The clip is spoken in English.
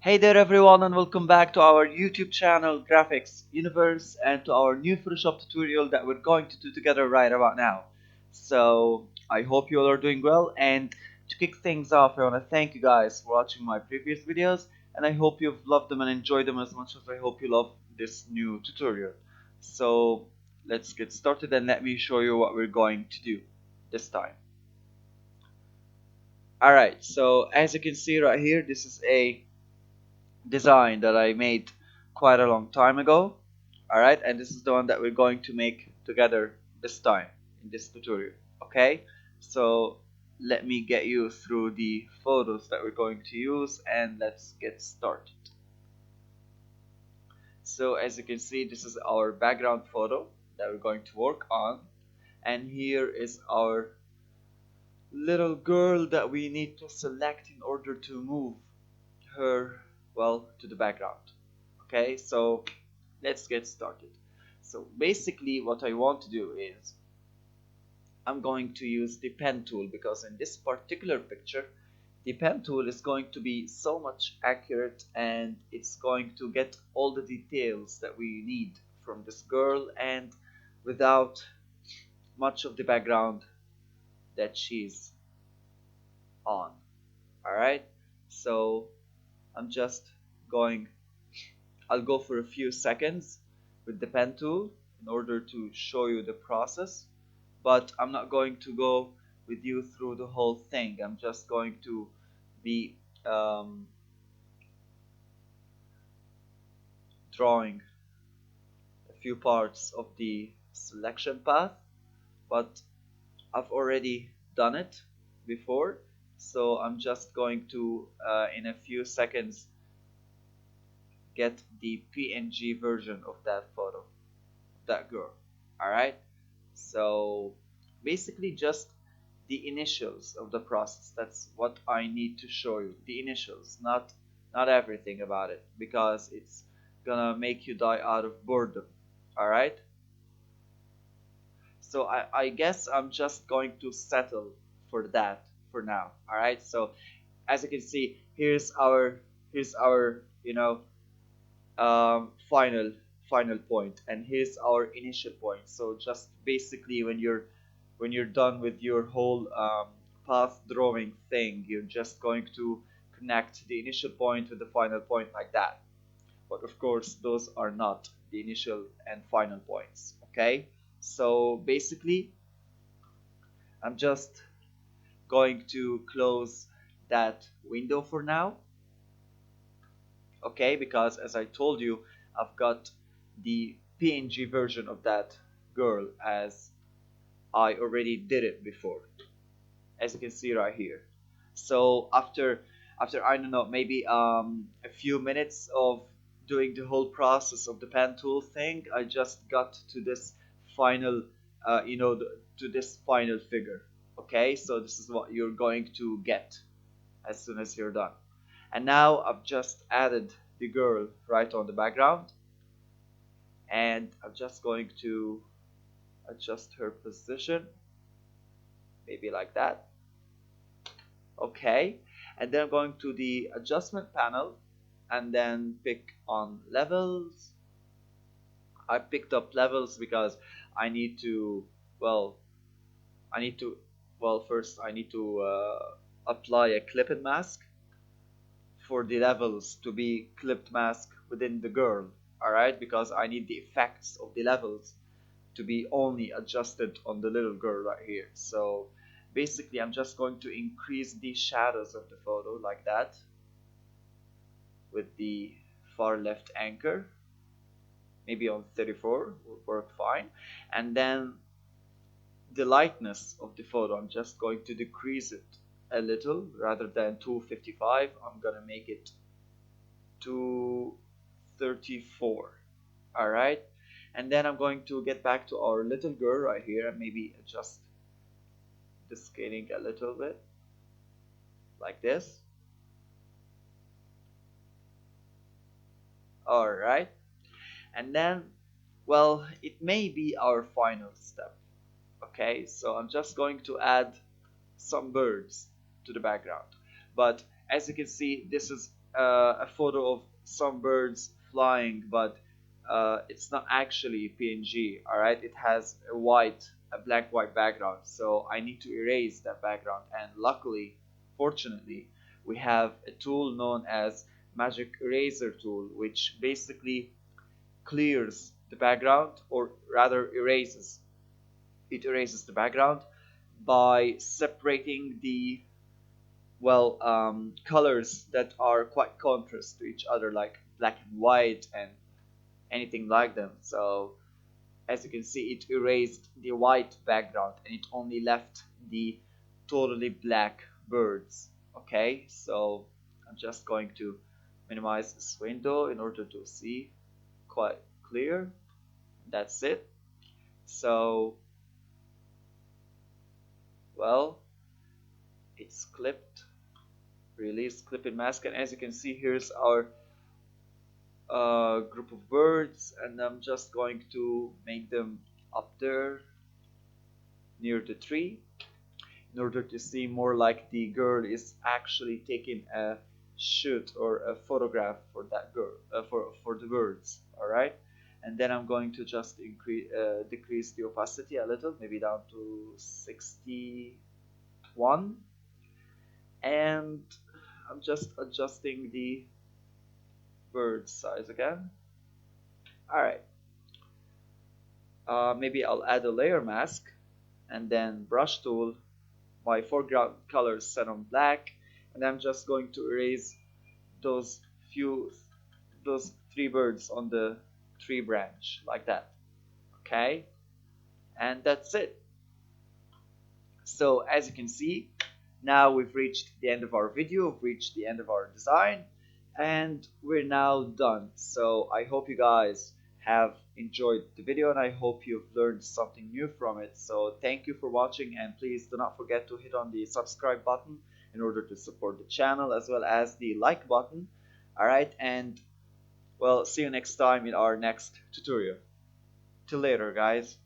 Hey there everyone and welcome back to our YouTube channel Graphics Universe and to our new Photoshop tutorial that we're going to do together right about now. So I hope you all are doing well, and to kick things off I want to thank you guys for watching my previous videos, and I hope you've loved them and enjoyed them as much as I hope you love this new tutorial. So let's get started and let me show you what we're going to do this time. Alright, so as you can see right here, this is a design that I made quite a long time ago. Alright, and this is the one that we're going to make together this time in this tutorial. Okay, so let me get you through the photos that we're going to use and let's get started. So as you can see, this is our background photo that we're going to work on, and here is our little girl that we need to select in order to move her, well, to the background. Okay, so let's get started. So basically what I want to do is I'm going to use the pen tool, because in this particular picture the pen tool is going to be so much accurate and it's going to get all the details that we need from this girl and without much of the background that she's on. Alright, so I'm just going I'll go for a few seconds with the pen tool in order to show you the process, but I'm not going to go with you through the whole thing. I'm just going to be drawing a few parts of the selection path, but I've already done it before, so I'm just going to in a few seconds get the PNG version of that photo, that girl. Alright, so basically just the initials of the process. That's what I need to show you, the initials, not everything about it, because it's gonna make you die out of boredom. Alright, so I guess I'm just going to settle for that for now. Alright, so as you can see, here's our final point, and here's our initial point. So just basically when you're done with your whole path drawing thing, you're just going to connect the initial point with the final point like that. But of course those are not the initial and final points. Okay, so basically I'm just going to close that window for now. Okay, because as I told you, I've got the PNG version of that girl, as I already did it before, as you can see right here. So after I don't know, maybe a few minutes of doing the whole process of the pen tool thing, I just got to this final to this final figure. Okay, so this is what you're going to get as soon as you're done. And now I've just added the girl right on the background, and I'm just going to adjust her position, maybe like that. Okay, and then I'm going to the adjustment panel and then pick on levels. I picked up levels because I need to, well, I need to, first I need to apply a clipping mask for the levels to be clipped mask within the girl. Alright, because I need the effects of the levels to be only adjusted on the little girl right here. So basically I'm just going to increase the shadows of the photo like that with the far left anchor, maybe on 34 will work fine. And then the lightness of the photo, I'm just going to decrease it a little. Rather than 255, I'm gonna make it 234. Alright, and then I'm going to get back to our little girl right here and maybe adjust the scaling a little bit like this. Alright, and then, well, it may be our final step. Okay, so I'm just going to add some birds to the background, but as you can see, this is a photo of some birds flying, but it's not actually PNG. All right, it has a black white background. So I need to erase that background. And luckily, fortunately, we have a tool known as Magic Eraser tool, which basically clears the background, or rather erases. It erases the background by separating the colors that are quite contrast to each other, like black and white and anything like them. So as you can see, it erased the white background and it only left the totally black birds. Okay, so I'm just going to minimize this window in order to see quite clear. That's it. So, well, it's clipped. Release clipping mask, and as you can see, here's our group of birds, and I'm just going to make them up there near the tree in order to see more like the girl is actually taking a shoot or a photograph for that girl, for the birds. All right, and then I'm going to just decrease the opacity a little, maybe down to 61, and I'm just adjusting the bird size again. All right, maybe I'll add a layer mask, and then brush tool, my foreground color set on black, and I'm just going to erase those few those three birds on the tree branch like that. Okay, and that's it. So as you can see, now we've reached the end of our video, we've reached the end of our design, and we're now done. So I hope you guys have enjoyed the video, and I hope you've learned something new from it. So thank you for watching, and please do not forget to hit on the subscribe button in order to support the channel, as well as the like button. All right, and well, see you next time in our next tutorial. Till later, guys.